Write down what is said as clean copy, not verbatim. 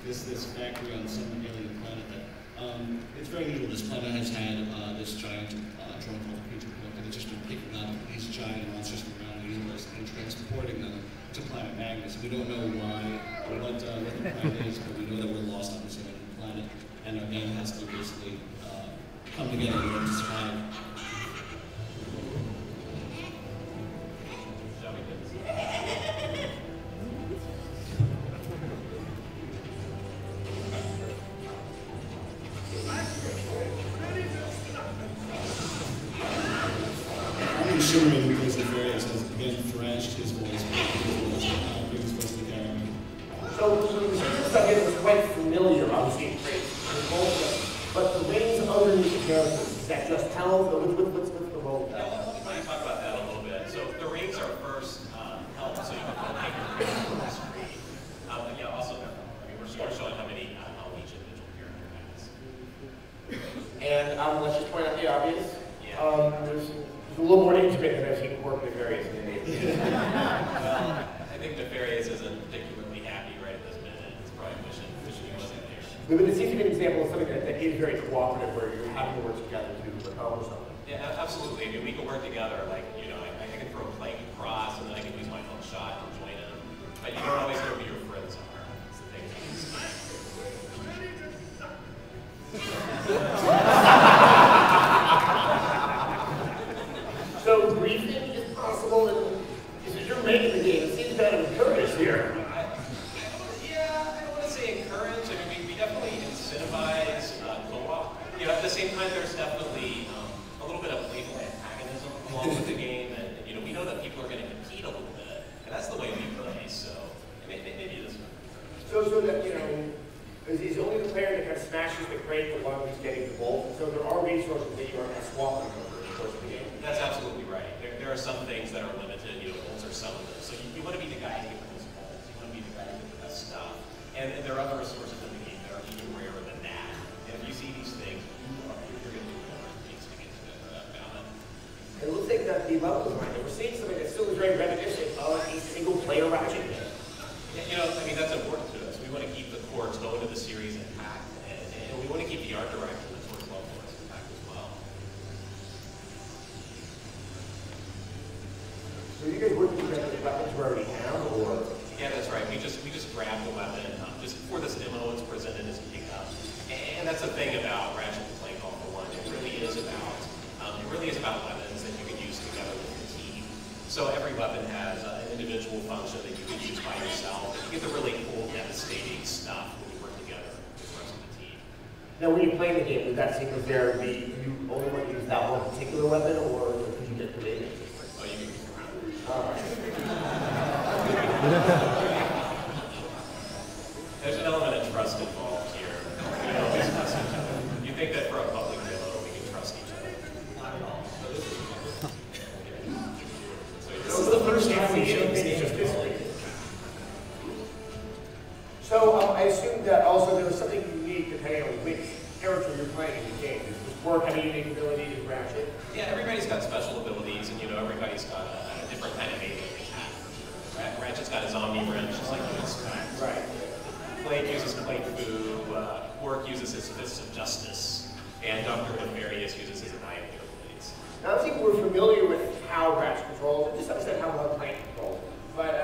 this factory on some alien planet that it's very unusual. This planet has had this giant drone called Creature Cook, and it's just been picking up these giant monsters from around the universe and transporting them to planet Magnus. We don't know why or what the planet is, but we know that we're lost on this alien planet, and our game has to basically come together and to survive. Shimmerman, who plays Nefarious, has again thrashed his voice, previous voice of the character. So the stuff here was quite familiar, obviously, but the rings underneath the characters, is that just health, or what's the role? Yeah, let me talk about that a little bit. So the rings are first health, so you can take your character on the screen. But yeah, also, I mean, we're showing how many health each individual character has. And let's just point out the obvious. Yeah. There's a little more intimate than I've seen work with Nefarious in the Well, I think Nefarious isn't particularly happy right at this minute. It's probably wishing he wasn't there. But it seems to be an example of something that is very cooperative, where you're having to work together to accomplish something. Yeah, absolutely. I mean, we can work together. Like, you know, I can throw a plank across, and then I can use my own shot and join him. But you don't always know who your friends are. It's the thing. So briefing is possible, and you're making the game. It seems kind of encouraged here. Yeah, I don't want to say encourage. I mean, we definitely incentivize co-op. You know, at the same time, there's definitely a little bit of playful antagonism along with the game, and you know, we know that people are going to compete a little bit, and that's the way we play. So maybe it is. So that you know, is only the player that kind of smashes the crate the one who's getting the bolt. So there are resources that you are kind of swapping over the course of the game. That's absolutely right. There are some things that are limited, you know, bolts are some of them. So you want to be the guy to get the most bolts. You want to be the guy to get the best stuff. And there are other resources in the game that are even rarer than that. And if you see these things, you're going to do whatever it takes to get to that balance. It looks like that the level design, we're seeing something that still is very reminiscent of a single-player Ratchet game. Yeah, you know, I mean, that's important to us. We want to keep the core tone of the series intact, and we want to keep the art direction that's works well for us intact as well. So you guys working together with weapons you already have, or? Yeah, that's right. We just grabbed the weapon just for this demo. It's presented as a pickup, and that's the thing about Ratchet Clank All for One. It really is about weapons that you can use together with your team. So every weapon has an individual function that you can use by yourself. You get the really cool, devastating stuff when you work together with the rest of the team. Now, when you play the game, was that sequence there be you only want to use that one particular weapon, or could you get creative? Oh, you can use around. There's an element of trust involved here. We don't always trust each other. You think that for a public demo, we can trust each other? Not at all. This is the first time we showed things just this week. So I assume that also there was something unique depending on which character you're playing in the game. Does this work have a unique ability to Ratchet? Yeah, everybody's got special abilities, and you know, everybody's got a different kind of alien attack. Ratchet's got a zombie wrench, just like you expect. Right. Clank uses Clank Fu, Quark uses his Fists of Justice, and Dr. Nefarious uses his Annihilator blades. Now, I think we're familiar with how Ratchet controls it, just understand how well Clank controls it. But